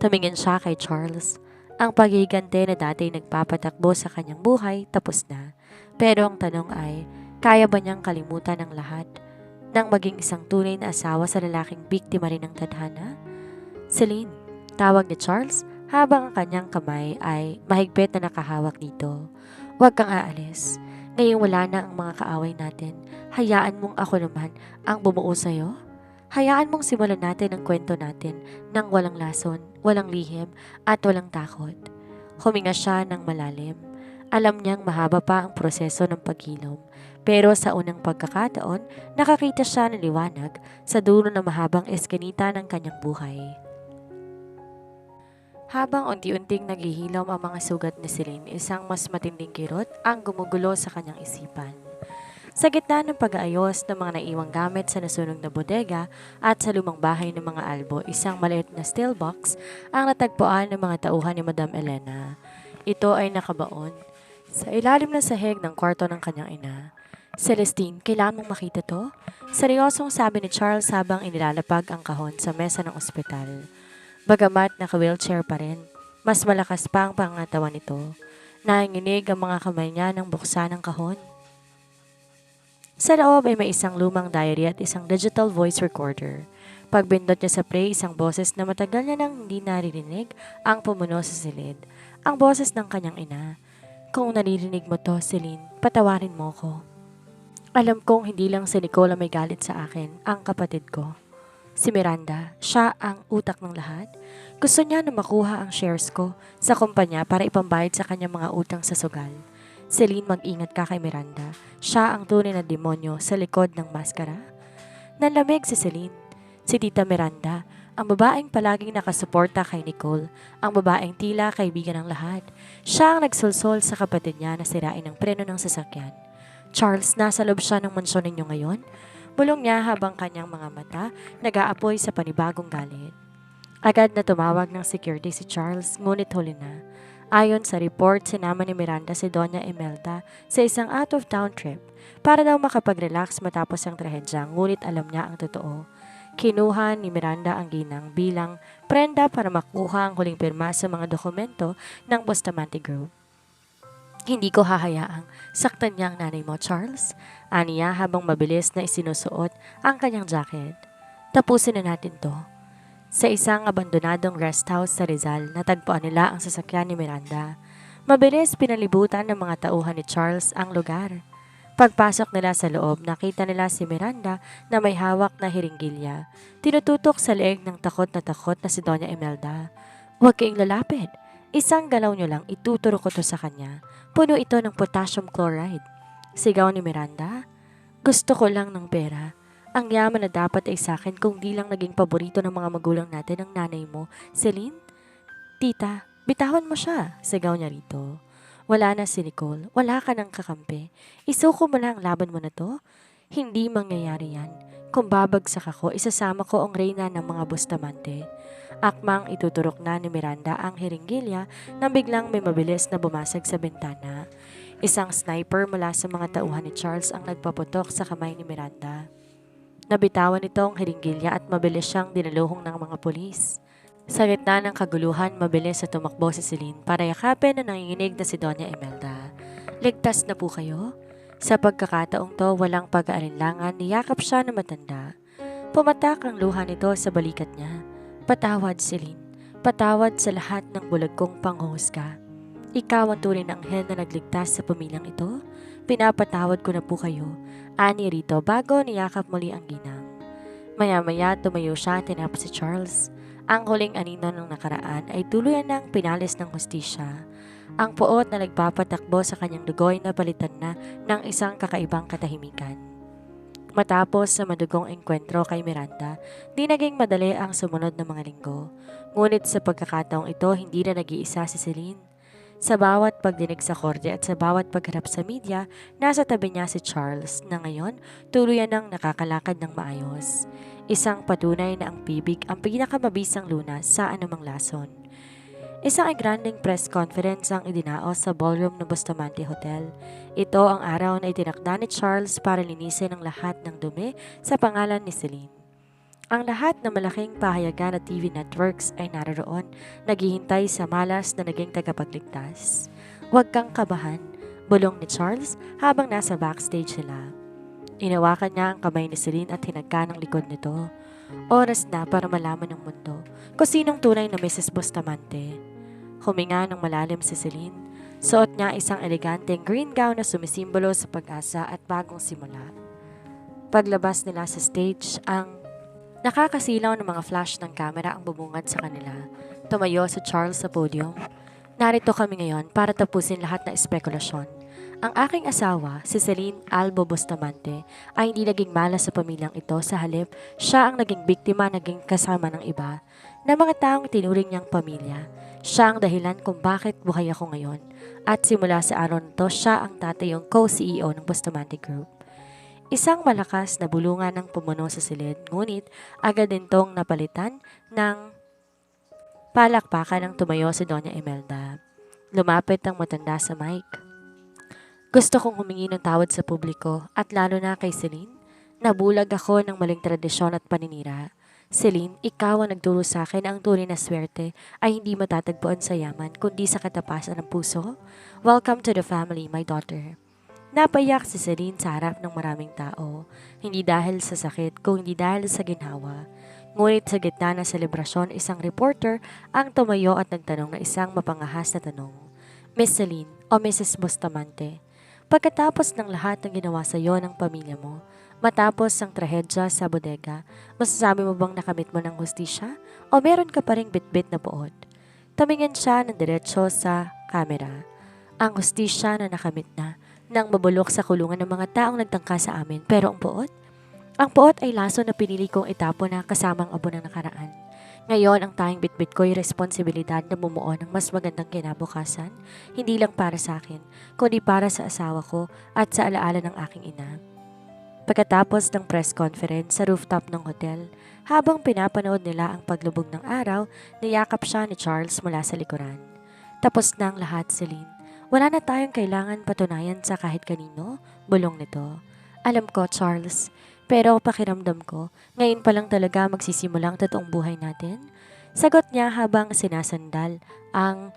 Tumingin siya kay Charles. Ang pagigante na dati nagpapatakbo sa kanyang buhay, tapos na. Pero ang tanong ay, kaya ba niyang kalimutan ang lahat? Nang maging isang tunay na asawa sa lalaking biktima rin ng tadhana? Celine, tawag ni Charles habang ang kanyang kamay ay mahigpit na nakahawak dito. Huwag kang aalis. Ngayong wala na ang mga kaaway natin, hayaan mong ako naman ang bumuo sa'yo. Hayaan mong simulan natin ang kwento natin nang walang lason, walang lihim at walang takot. Huminga siya ng malalim. Alam niyang mahaba pa ang proseso ng paghilom. Pero sa unang pagkakataon, nakakita siya ng liwanag sa dulo ng mahabang eskinita ng kanyang buhay. Habang unti-unting naghihilom ang mga sugat ni Celine, isang mas matinding kirot ang gumugulo sa kanyang isipan. Sa gitna ng pag-aayos ng mga naiwang gamit sa nasunog na bodega at sa lumang bahay ng mga Albo, isang maliit na steel box ang natagpuan ng mga tauhan ni Madam Elena. Ito ay nakabaon sa ilalim ng sahig ng kwarto ng kanyang ina. Celestine, kailangan mong makita to? Seryosong sabi ni Charles habang inilalapag ang kahon sa mesa ng ospital. Bagamat naka-wheelchair pa rin, mas malakas pa ang pangatawan nito. Nanginginig ang mga kamay niya nang buksan ang kahon. Sa loob ay may isang lumang diary at isang digital voice recorder. Pagbindot niya sa play, isang boses na matagal niya nang hindi naririnig ang pumuno sa silid. Ang boses ng kanyang ina. Kung naririnig mo to, Celine, patawarin mo ko. Alam kong hindi lang si Nicole ang may galit sa akin, ang kapatid ko. Si Miranda, siya ang utak ng lahat. Gusto niya na makuha ang shares ko sa kumpanya para ipambayad sa kanyang mga utang sa sugal. Celine, mag-ingat ka kay Miranda. Siya ang tunay na demonyo sa likod ng maskara. Nanlamig si Celine. Si Tita Miranda, ang babaeng palaging nakasuporta kay Nicole, ang babaeng tila kaibigan ng lahat. Siya ang nagsulsol sa kapatid niya na sirain ang preno ng sasakyan. Charles, nasa loob siya ng mansyon ninyo ngayon? Bulong niya habang kanyang mga mata nag-aapoy sa panibagong galit. Agad na tumawag ng security si Charles, ngunit huli na. Ayon sa report, sinama ni Miranda si Doña Imelda sa isang out-of-town trip para daw makapag-relax matapos ang trahedya, ngunit alam niya ang totoo. Kinuha ni Miranda ang ginang bilang prenda para makuha ang huling pirma sa mga dokumento ng Bustamante Group. Hindi ko hahayaang saktan niya ang nanay mo, Charles. Aniya habang mabilis na isinusuot ang kanyang jacket. Tapusin na natin to. Sa isang abandonadong rest house sa Rizal, natagpuan nila ang sasakyan ni Miranda. Mabilis pinalibutan ng mga tauhan ni Charles ang lugar. Pagpasok nila sa loob, nakita nila si Miranda na may hawak na hiringgilya. Tinututok sa leeg ng takot na si Doña Imelda. Huwag kayong lalapit. Isang galaw nyo lang, ituturo ko to sa kanya. Puno ito ng potassium chloride. Sigaw ni Miranda. Gusto ko lang ng pera. Ang yaman na dapat ay sa akin kung di lang naging paborito ng mga magulang natin ang nanay mo. Celine? Tita, bitawan mo siya. Sigaw niya rito. Wala na si Nicole. Wala ka ng kakampi. Isuko mo lang ang laban mo na to. Hindi mangyayari yan. Kung babagsak ako, isasama ko ang reyna ng mga Bustamante. Akmang ituturok na ni Miranda ang hiringgilya nang biglang may mabilis na bumasag sa bintana. Isang sniper mula sa mga tauhan ni Charles ang nagpaputok sa kamay ni Miranda. Nabitawan nito ang hiringgilya at mabilis siyang dinaluhong ng mga pulis. Sa gitna ng kaguluhan, mabilis na tumakbo si Celine para yakapin na nanginginig na si Doña Imelda. Ligtas na po kayo? Sa pagkakataong to, walang pag-aalinlangan, niyakap siya na matanda. Pumatak ang luha nito sa balikat niya. Patawad, Celine. Patawad sa lahat ng bulag kong panghuhusga. Ikaw ang tunay na anghel na nagligtas sa pamilyang ito. Pinapatawad ko na po kayo. Ani rito bago niyakap muli ang ginang. Maya-maya tumayo siya at tinapos si Charles. Ang huling anino ng nakaraan ay tuluyan ng pinalis ng hustisya. Ang puot na nagpapatakbo sa kanyang dugoy na palitan na ng isang kakaibang katahimikan. Matapos sa madugong engkwentro kay Miranda, di naging madali ang sumunod na mga linggo. Ngunit sa pagkakataong ito, hindi na nag-iisa si Celine. Sa bawat pagdinig sa korte at sa bawat pagharap sa media, nasa tabi niya si Charles na ngayon tuluyan ng nakakalakad ng maayos. Isang patunay na ang pibig ang pinakamabisang lunas sa anumang lason. Isang granding press conference ang idinaos sa ballroom ng Bustamante Hotel. Ito ang araw na itinakda ni Charles para linisin ang lahat ng dumi sa pangalan ni Celine. Ang lahat ng malaking pahayagan at TV networks ay naroon, naghihintay sa malas na naging tagapagligtas. Huwag kang kabahan, bulong ni Charles habang nasa backstage sila. Inawakan niya ang kamay ni Celine at hinagka ng likod nito. Oras na para malaman ng mundo kung sinong tunay na Mrs. Bustamante. Huminga ng malalim si Celine. Suot niya isang eleganteng green gown na sumisimbolo sa pag-asa at bagong simula. Paglabas nila sa stage, ang nakakasilaw ng mga flash ng kamera ang bumungad sa kanila. Tumayo si Charles sa podium. Narito kami ngayon para tapusin lahat ng espekulasyon. Ang aking asawa, si Celine Albo Bustamante, ay hindi naging malas sa pamilyang ito. Sa halip, siya ang naging biktima, naging kasama ng iba, na mga taong tinuring niyang pamilya. Siya ang dahilan kung bakit buhay ako ngayon. At simula sa araw na to, siya ang tatayong co-CEO ng Bustamante Group. Isang malakas na bulungan ng pumuno sa silid, ngunit agad din tong napalitan ng palakpakan ng tumayo si Doña Imelda. Lumapit ang matanda sa mic. Gusto kong humingi ng tawad sa publiko at lalo na kay Celine. Nabulag ako ng maling tradisyon at paninira. Celine, ikaw ang nagturo sa akin ang tunay na swerte ay hindi matatagpuan sa yaman kundi sa katapasan ng puso. Welcome to the family, my daughter. Napayak si Celine sa harap ng maraming tao, hindi dahil sa sakit kung hindi dahil sa ginhawa. Ngunit sa gitna ng selebrasyon, isang reporter ang tumayo at nagtanong na isang mapangahas na tanong. Miss Celine o Mrs. Bustamante, Pagkatapos ng lahat ng ginawa sa iyo ng pamilya mo, matapos ang trahedya sa bodega, masasabi mo bang nakamit mo ng hustisya o meron ka pa ring bitbit na buod? Tumingin siya ng diretsyo sa kamera. Ang hustisya na nakamit na nang mabulok sa kulungan ng mga taong nagtangka sa amin, pero ang buod? Ang puot ay laso na pinili kong itapon na kasamang abo ng nakaraan. Ngayon, ang tanging bitbit ko'y responsibilidad na bumuo ng mas magandang kinabukasan, hindi lang para sa akin, kundi para sa asawa ko at sa alaala ng aking ina. Pagkatapos ng press conference sa rooftop ng hotel, habang pinapanood nila ang paglubog ng araw, niyakap siya ni Charles mula sa likuran. Tapos na ang lahat, Celine. Wala na tayong kailangan patunayan sa kahit kanino, bulong nito. Alam ko, Charles, pero pakiramdam ko, ngayon pa lang talaga magsisimula ang totoong buhay natin. Sagot niya habang sinasandal ang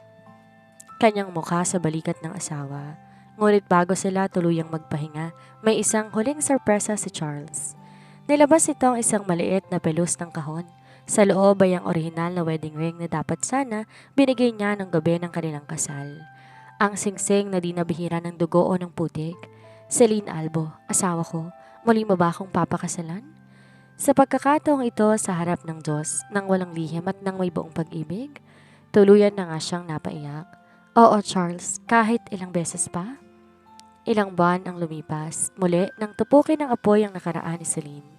kanyang mukha sa balikat ng asawa. Ngunit bago sila tuluyang magpahinga, may isang huling sorpresa si Charles. Nilabas ito ang isang maliit na pelus ng kahon. Sa loob ay ang orihinal na wedding ring na dapat sana binigay niya ng gabi ng kanilang kasal. Ang singsing na di nabihira ng dugo o ng putik. Celine Albo, asawa ko, muli mo ba akong papakasalan? Sa pagkakataong ito sa harap ng Diyos, nang walang lihim at nang may buong pag-ibig, tuluyan na nga siyang napaiyak. Oo, Charles, kahit ilang beses pa? Ilang buwan ang lumipas, muli nang tupukin ng apoy ang nakaraan ni Celine.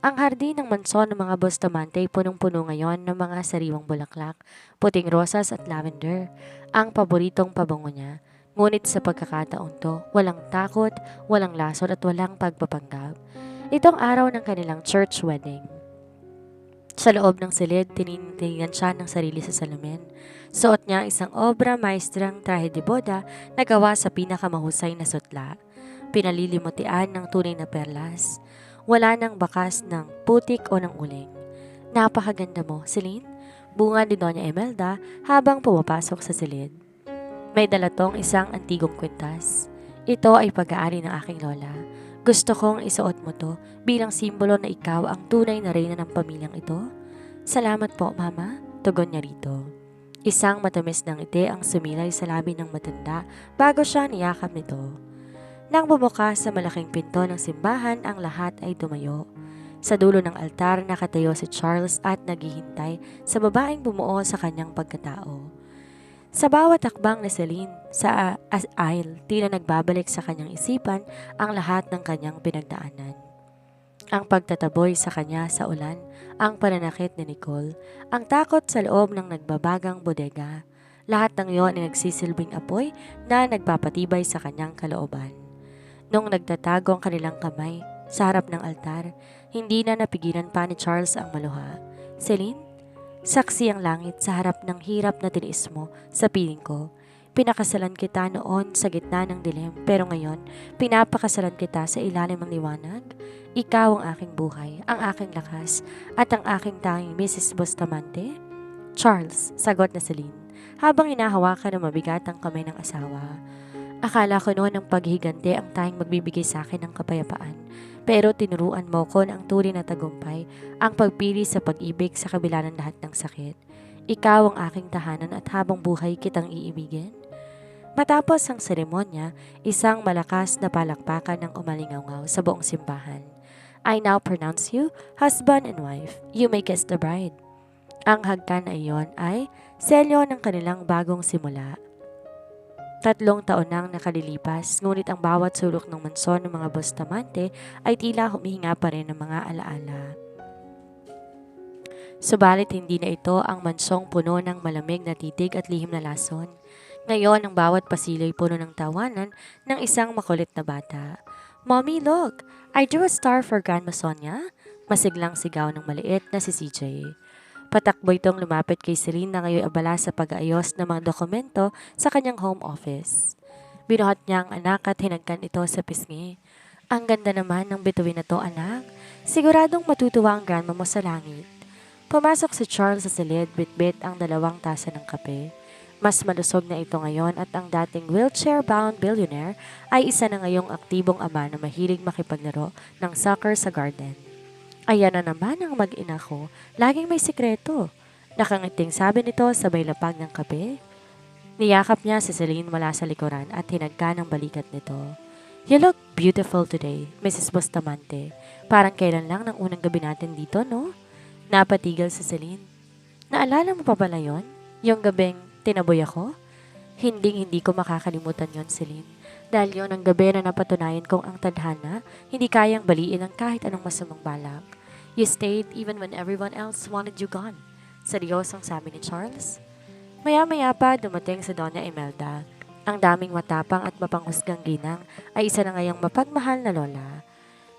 Ang hardin ng mansyon ng mga Bustamante ay punong-puno ngayon ng mga sariwang bulaklak, puting rosas at lavender, ang paboritong pabango niya. Ngunit sa pagkakataon to, walang takot, walang lason at walang pagpapanggap. Itong araw ng kanilang church wedding. Sa loob ng silid, tinitingnan siya ng sarili sa salamin. Suot niya isang obra maestrang trahe de boda na gawa sa pinakamahusay na sutla. Pinalilimutian ng tunay na perlas. Wala nang bakas ng putik o ng uling. Napakaganda mo, Celine, bunga ni Doña Imelda habang pumapasok sa silid. May dala tong isang antigong kwintas. Ito ay pag-aari ng aking lola. Gusto kong isuot mo to bilang simbolo na ikaw ang tunay na reyna ng pamilyang ito. Salamat po, Mama, tugon niya rito. Isang matamis na ngiti ang sumilay sa labi ng matanda bago siya niyakap nito. Nang bumukas sa malaking pinto ng simbahan, ang lahat ay tumayo. Sa dulo ng altar nakatayo si Charles at naghihintay sa babaeng bumuo sa kanyang pagkatao. Sa bawat hakbang ni Celine sa aisle, tila nagbabalik sa kanyang isipan ang lahat ng kanyang pinagdaanan. Ang pagtataboy sa kanya sa ulan, ang pananakit ni Nicole, ang takot sa loob ng nagbabagang bodega. Lahat ng iyon ay nagsisilbing apoy na nagpapatibay sa kanyang kalooban. Nung nagtatago ang kanilang kamay sa harap ng altar, hindi na napigilan pa ni Charles ang maluha. Celine, saksi ang langit sa harap ng hirap na tiniis mo sa piling ko. Pinakasalan kita noon sa gitna ng dilim, pero ngayon, pinapakasalan kita sa ilalim ng liwanag. Ikaw ang aking buhay, ang aking lakas, at ang aking tanging Mrs. Bustamante. Charles, sagot na Celine, habang hinahawakan ng mabigat ang kamay ng asawa. Akala ko noon ang paghihiganti ang tanging magbibigay sa akin ng kapayapaan. Pero tinuruan mo ko na ang tunay na tagumpay, ang pagpili sa pag-ibig sa kabila ng lahat ng sakit. Ikaw ang aking tahanan at habang buhay kitang iibigin. Matapos ang seremonya, isang malakas na palakpakan ng umalingaw sa buong simbahan. I now pronounce you husband and wife. You may kiss the bride. Ang hagkan na iyon ay selyo ng kanilang bagong simula. 3 taon nang nakalilipas, ngunit ang bawat sulok ng mansyon ng mga Bustamante ay tila humihinga pa rin ng mga alaala. Subalit hindi na ito ang mansyong puno ng malamig na titig at lihim na lason. Ngayon, ang bawat pasilyo'y puno ng tawanan ng isang makulit na bata. Mommy, look! I drew a star for Grandma Sonia. Masiglang sigaw ng maliit na si CJ. Patakbo itong lumapit kay Celine na ngayon abala sa pag-aayos ng mga dokumento sa kanyang home office. Binuhat niya ang anak at hinagkan ito sa pisngi. Ang ganda naman ng bituin na to, anak. Siguradong matutuwa ang grandma mo sa langit. Pumasok si Charles sa silid, bit-bit ang 2 tasa ng kape. Mas malusog na ito ngayon at ang dating wheelchair-bound billionaire ay isa na ngayong aktibong ama na mahilig makipaglaro ng soccer sa garden. Ayan na naman ang mag-ina ko, laging may sikreto. Nakangiting sabi nito sabay lapag ng kape. Niyakap niya si Celine mula sa likuran at hinagka ng balikat nito. You look beautiful today, Mrs. Bustamante. Parang kailan lang ng unang gabi natin dito, no? Napatigil si Celine. Naalala mo pa pala yon? Yung gabing tinaboy ako? Hindi ko makakalimutan yon, Celine. Dahil yon ang gabi na napatunayan kong ang tadhana, hindi kayang baliin ang kahit anong masamang balak. You stayed even when everyone else wanted you gone. Seryosong sabi ni Charles. Maya-maya pa dumating si Donna Imelda. Ang daming matapang at mapanghusgang ginang ay isa na ngayong mapagmahal na lola.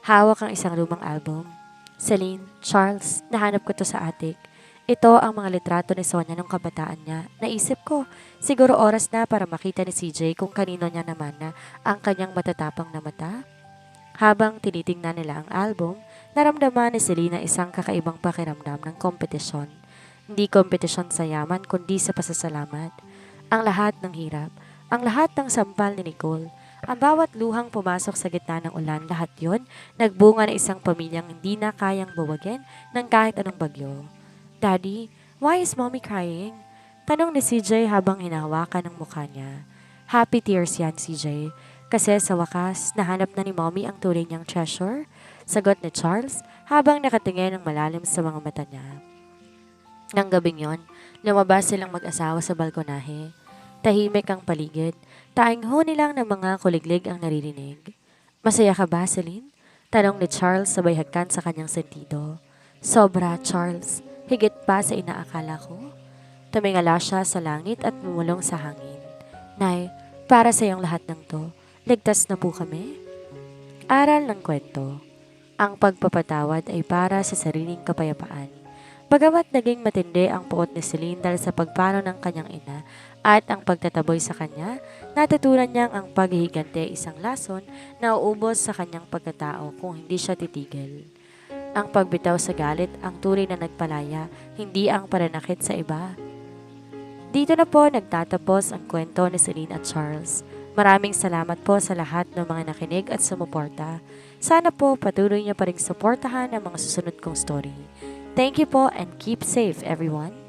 Hawak ang isang lumang album. Celine, Charles, nahanap ko to sa attic. Ito ang mga litrato ni Sonia nung kabataan niya. Naisip ko, siguro oras na para makita ni CJ kung kanino niya naman na ang kanyang matatapang na mata. Habang tinitingnan nila ang album, naramdaman ni Celine na isang kakaibang pakiramdam ng kompetisyon. Hindi kompetisyon sa yaman kundi sa pasasalamat. Ang lahat ng hirap, ang lahat ng sampal ni Nicole, ang bawat luhang pumasok sa gitna ng ulan, lahat yon nagbunga ng isang pamilyang hindi na kayang buwagin ng kahit anong bagyo. Daddy, why is mommy crying? Tanong ni CJ habang hinahawakan ang mukha niya. Happy tears yan, CJ. Kasi sa wakas, nahanap na ni mommy ang tunay niyang treasure. Sagot ni Charles habang nakatingin ng malalim sa mga mata niya. Nang gabing yon, lumabas silang mag-asawa sa balkonahe. Tahimik ang paligid. Taing huni lang ng mga kuliglig ang naririnig. Masaya ka ba, Celine? Tanong ni Charles sabay hagkan sa kanyang sentido. Sobra, Charles. Higit pa sa inaakala ko. Tumingala siya sa langit at bumulong sa hangin. Nay, para sa iyong lahat ng to, ligtas na po kami. Aral ng kwento. Ang pagpapatawad ay para sa sariling kapayapaan. Bagamat naging matindi ang puot ni Celine dahil sa pagpano ng kanyang ina at ang pagtataboy sa kanya, natutunan niyang ang paghihigante isang lason na uubos sa kanyang pagkatao kung hindi siya titigil. Ang pagbitaw sa galit ang tunay na nagpalaya, hindi ang pananakit sa iba. Dito na po nagtatapos ang kwento ni Celine at Charles. Maraming salamat po sa lahat ng mga nakinig at sumuporta. Sana po patuloy niyo pa rin suportahan ang mga susunod kong story. Thank you po and keep safe everyone.